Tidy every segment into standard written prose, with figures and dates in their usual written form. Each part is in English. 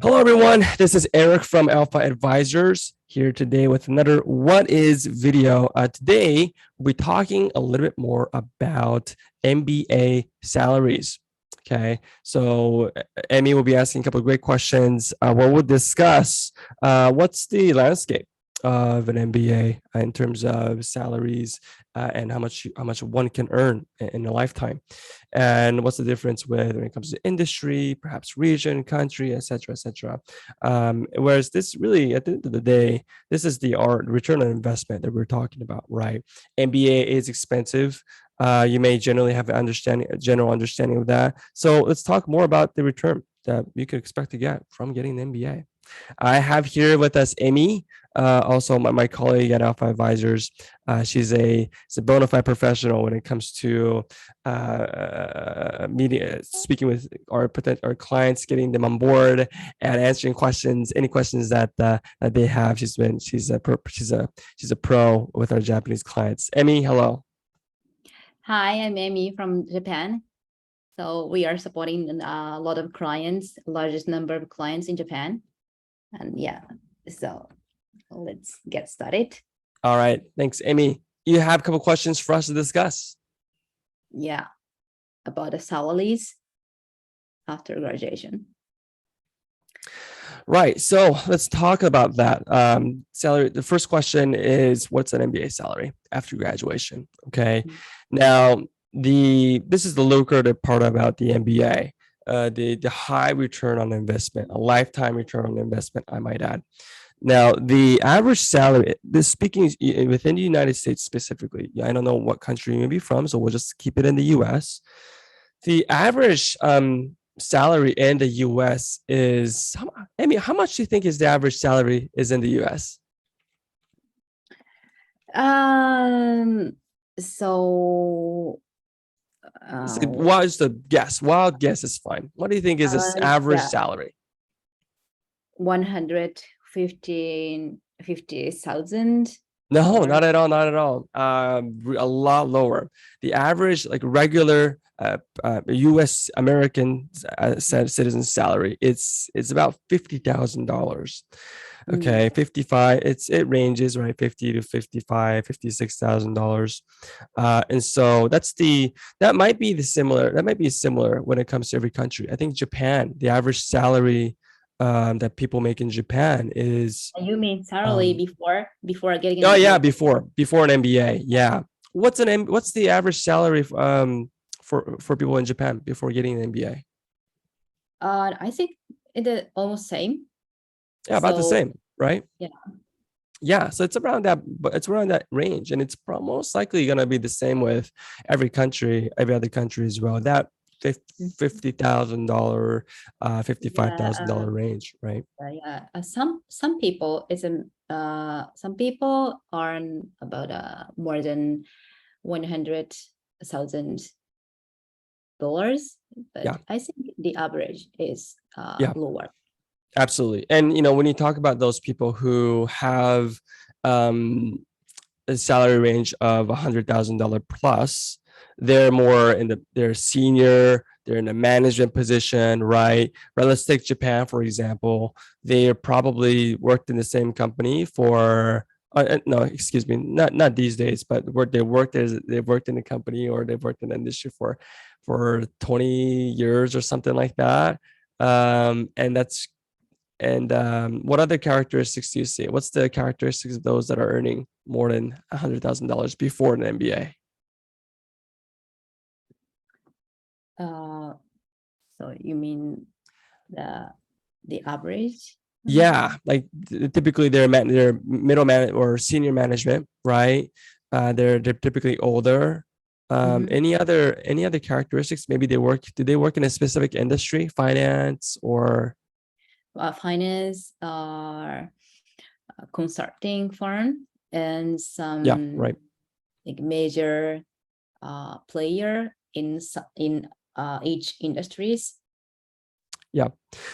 Hello, everyone. This is Eric from Alpha Advisors here today with another What Is video. Today, we'll be talking a little bit more about MBA salaries. Okay, so Emmy will be asking a couple of great questions. Where we'll discuss what's the landscape of an MBA in terms of salaries and how much one can earn in a lifetime, and what's the difference when it comes to industry, perhaps region, country, etc., etc. Whereas this really, at the end of the day, this is the return on investment that we're talking about, right? MBA is expensive. You may generally have a general understanding of that. So let's talk more about the return that you could expect to get from getting an MBA. I have here with us Amy, also my colleague at Alpha Advisors. She's a bona fide professional when it comes to meeting, speaking with our clients, getting them on board, and answering questions, any questions that they have. She's a pro with our Japanese clients. Amy, hello. Hi, I'm Amy from Japan. So we are supporting a lot of clients, largest number of clients in Japan. And yeah, so let's get started. All right, thanks, Amy. You have a couple questions for us to discuss. Yeah, about the salaries after graduation. Right. So let's talk about that. Salary. The first question is, what's an MBA salary after graduation? Okay. Now, this is the lucrative part about the MBA. The high return on investment, a lifetime return on investment, I might add. Now, the average salary, this speaking within the United States specifically, I don't know what country you may be from, so we'll just keep it in the US. The average salary in the US is, I mean, how much do you think is the average salary is in the US? So Just a guess. Wild guess is fine. What do you think is this average salary? 150,000. No, not at all. Not at all. A lot lower. The average, like regular U.S. American citizen salary, it's about $50,000. Okay, 55. It ranges, right, 50 to 55, $56,000. And so that might be similar when it comes to every country. I think Japan, the average salary that people make in Japan is. You mean salary before getting? Oh yeah, before an MBA. Yeah. What's the average salary for people in Japan before getting an MBA? I think it's almost same. Yeah, about the same, right? Yeah. Yeah, so it's around that, but it's around that range, and it's most likely going to be the same with every other country as well. That $50,000, $55,000 range, right? Yeah. Some people some people earn about more than $100,000, but Yeah. I think the average is lower. Absolutely. And when you talk about those people who have a salary range of $100,000 plus, they're more they're senior, they're in a management position, right? Let's take Japan, for example. They probably worked in the same company for no, excuse me, not these days, but they've worked in the company, or they've worked in the industry for 20 years or something like that. What other characteristics do you see? What's the characteristics of those that are earning more than $100,000 before an MBA? So you mean the average? Yeah, like typically they're middle man or senior management, right? They're typically older. Any other characteristics? Maybe do they work in a specific industry, finance or finance or consulting firm, and some right, like major player in each industries. Yeah,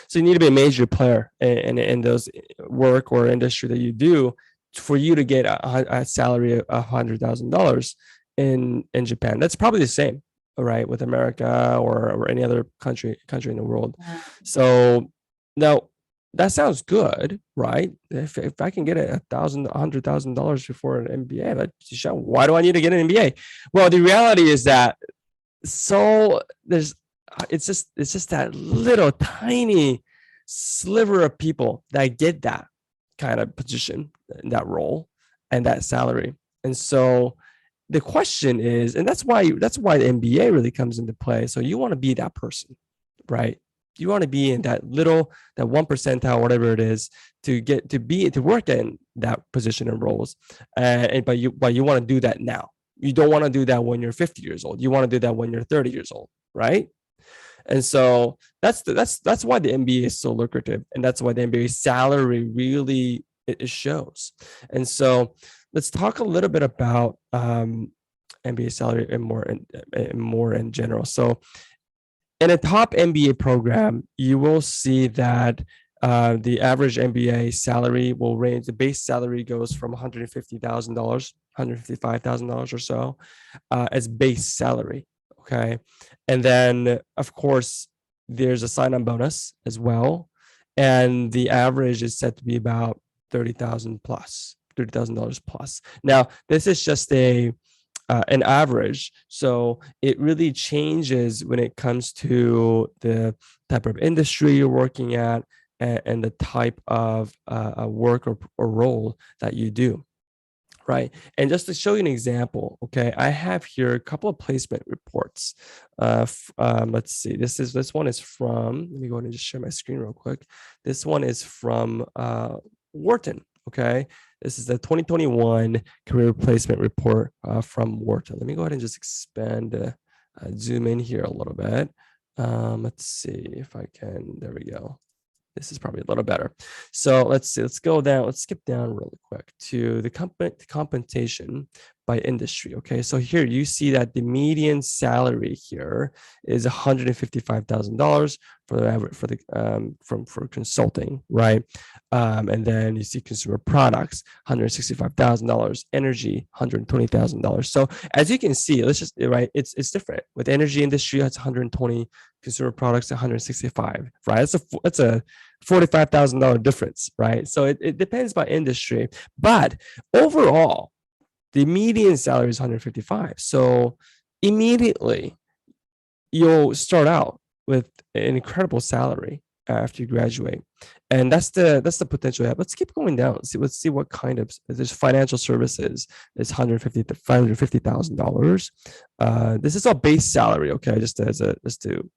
so you need to be a major player in those work or industry that you do for you to get a salary of $100,000 in Japan. That's probably the same, right, with America or any other country in the world. So now, that sounds good, right? If I can get $100,000 before an MBA, why do I need to get an MBA? Well, the reality is that it's just that little tiny sliver of people that get that kind of position, that role, and that salary. And so the question is, and that's why the MBA really comes into play. So you want to be that person, right? You want to be in that 1%, whatever it is, to work in that position and roles. But you want to do that now. You don't want to do that when you're 50 years old. You want to do that when you're 30 years old, right? And so that's why the MBA is so lucrative, and that's why the MBA salary really it shows. And so let's talk a little bit about MBA salary and more in general. So in a top MBA program, you will see that the average MBA salary will range. The base salary goes from $150,000, $155,000 or so as base salary. Okay. And then, of course, there's a sign-on bonus as well. And the average is set to be about $30,000 plus, $30,000 plus. Now, this is just an average. So it really changes when it comes to the type of industry you're working at and the type of work or role that you do. Right. And just to show you an example, okay, I have here a couple of placement reports. Let's see, this one is from, let me go ahead and just share my screen real quick. This one is from Wharton. Okay. This is the 2021 career placement report from Wharton. Let me go ahead and just expand, zoom in here a little bit. Let's see if I can, there we go. This is probably a little better. So let's see, let's skip down really quick to the compensation by industry. Okay, so here you see that the median salary here is $155,000 for consulting, right? And then you see consumer products, $165,000, energy, $120,000. So as you can see, it's different. With energy industry, it's 120, consumer products, 165, right? That's a $45,000 difference, right? So it depends by industry, but overall, the median salary is 155. So immediately you'll start out with an incredible salary after you graduate. And that's the potential you have. Let's keep going down. Let's see what kind of, there's financial services is $550,000. This is all base salary, okay? Just to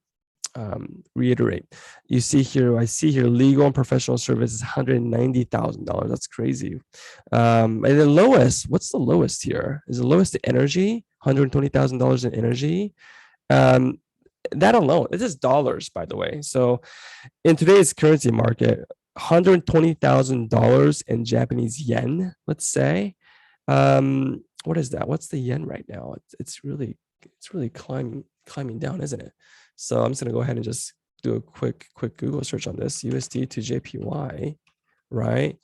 reiterate, I see here legal and professional services, $190,000. That's crazy. And the lowest, what's the lowest here? Is the lowest the energy? $120,000 in energy. That alone, this is dollars, by the way. So in today's currency market, $120,000 in Japanese yen, let's say. What is that? What's the yen right now? It's really climbing down, isn't it? So I'm just going to go ahead and just do a quick Google search on this. USD to JPY, right?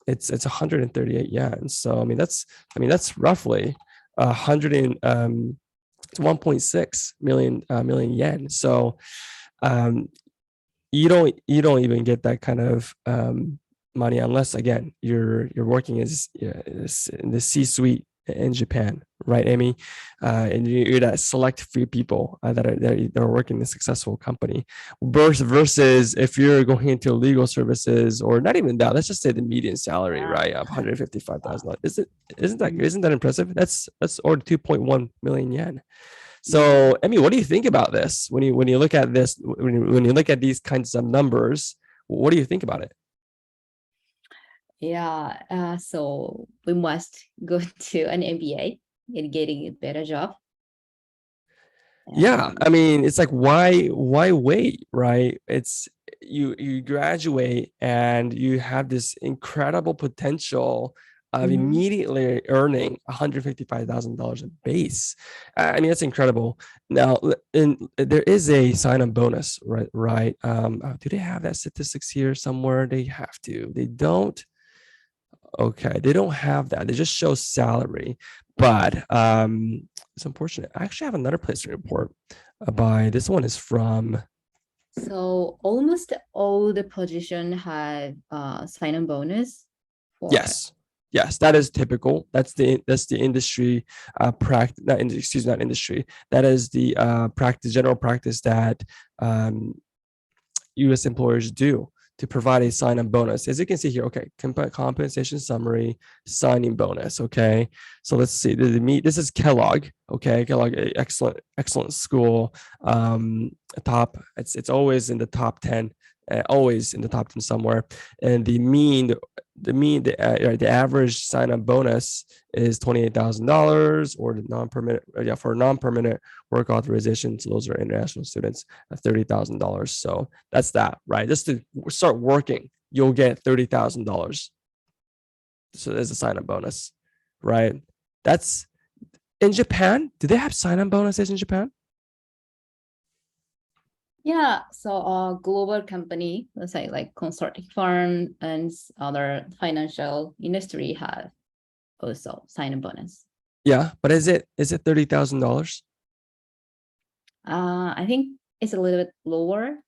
It's 138 yen. So I mean that's roughly 1.6 million yen. So you don't even get that kind of money unless, again, you're working in the C-suite in Japan, right, Amy? And you're that select few people that are working in a successful company. Versus if you're going into legal services, or not even that, let's just say the median salary, right, of $155,000. Isn't that impressive? That's or 2.1 million yen. So, Amy, what do you think about this? When you look at this, when you look at these kinds of numbers, what do you think about it? Yeah, so we must go to an MBA and getting a better job. Yeah, I mean, it's like, why wait, right? It's you graduate and you have this incredible potential of immediately earning $155,000 a base. I mean, that's incredible. Now, there is a sign-on bonus, right? Do they have that statistics here somewhere? They have to. They don't. Okay, they don't have that. They just show salary, but it's unfortunate. I actually have another placement report by, this one is from So almost all the position have sign-on bonus for. Yes, that is typical. That's the industry practice. Not industry. That is the general practice that U.S. employers do to provide a sign-on bonus. As you can see here, okay, compensation summary, signing bonus. Okay, so let's see. This is Kellogg. Okay, Kellogg, excellent school. Top. It's always in the top 10. Always in the top 10 somewhere. And the average sign-on bonus is $28,000, or the non-permanent. For non-permanent work authorization. So those are international students at $30,000. So that's that, right? Just to start working, you'll get $30,000. So there's a sign-on bonus, right? That's in Japan. Do they have sign-on bonuses in Japan? Yeah, so global company, let's say like consulting firm and other financial industry have also sign-on bonus. Yeah, but is it $30,000? I think it's a little bit lower,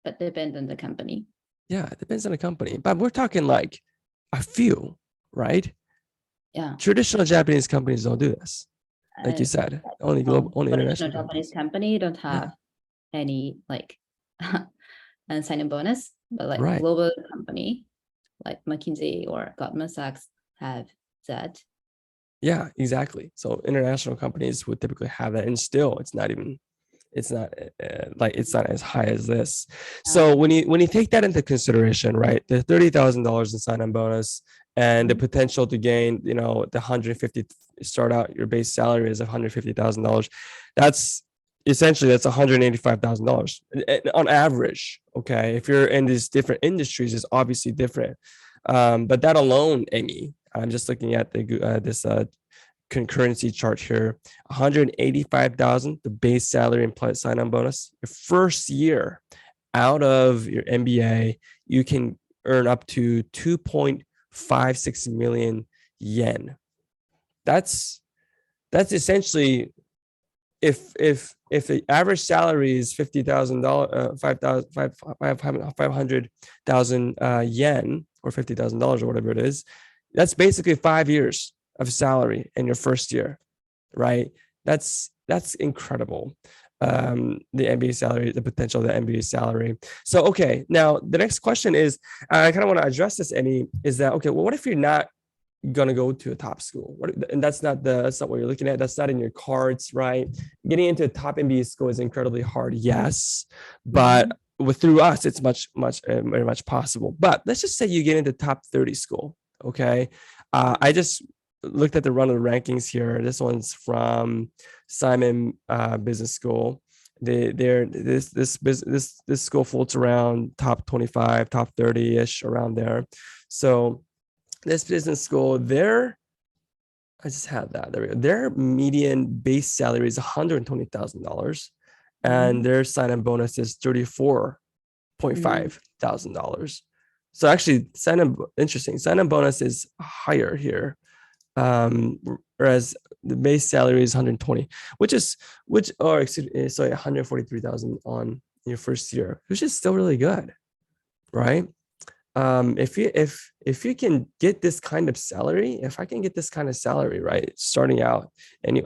but depends on the company. Yeah, it depends on the company, but we're talking like a few, right? Yeah. Traditional Japanese companies don't do this, like you said. Only international Japanese company don't have any like sign-on bonus, but like right. global company like McKinsey or Goldman Sachs have that. Yeah, exactly. So international companies would typically have that, and still, it's not as high as this. So when you take that into consideration, right, the $30,000 in sign-on bonus and the potential to gain, the 150 start out, your base salary is $150,000. That's $185,000 on average. Okay, if you're in these different industries, it's obviously different. But that alone, Amy, I'm just looking at this concurrency chart here. 185,000, the base salary and sign-on bonus. Your first year out of your MBA, you can earn up to 2.56 million yen. That's essentially, if the average salary is $50,000, 500,000 yen, or $50,000 or whatever it is, that's basically 5 years of salary in your first year, right? That's incredible. The MBA salary, the potential of the MBA salary. So, okay, now the next question is, I kind of want to address this, Emmy, is that, okay, well, what if you're not gonna go to a top school? And that's not what you're looking at. That's not in your cards, right? Getting into a top MBA school is incredibly hard, yes, but through us, it's very much possible. But let's just say you get into top 30 school, okay? I just looked at the run of the rankings here. This one's from Simon Business School. This school floats around top 25, top 30-ish, around there. So this business school, I just had that. There we go. Their median base salary is $120,000, and their sign-on bonus is $34,500. So actually, interesting. Sign-on bonus is higher here, whereas the base salary is 120, sorry, 143,000 on your first year, which is still really good, right? If you can get this kind of salary, if I can get this kind of salary, right, starting out, and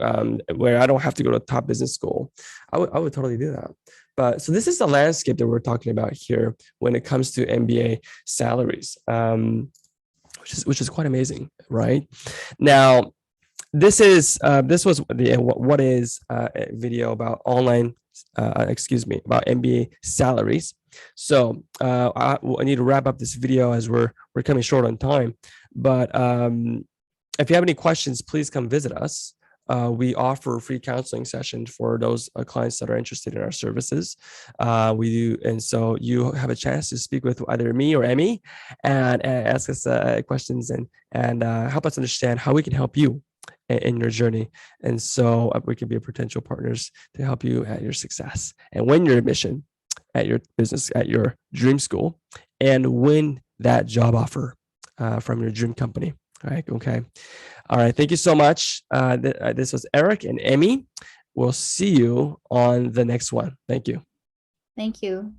where I don't have to go to top business school, I would totally do that. But so this is the landscape that we're talking about here when it comes to MBA salaries, which is quite amazing, right? Now, this was what is a video about about MBA salaries. So I need to wrap up this video as we're coming short on time. But if you have any questions, please come visit us. We offer free counseling sessions for those clients that are interested in our services. We do, and so you have a chance to speak with either me or Emmy and ask us questions and help us understand how we can help you in your journey. And so we can be potential partners to help you at your success and win your admission at your business, at your dream school, and win that job offer from your dream company. All right. Okay. All right. Thank you so much. This was Eric and Emmy. We'll see you on the next one. Thank you. Thank you.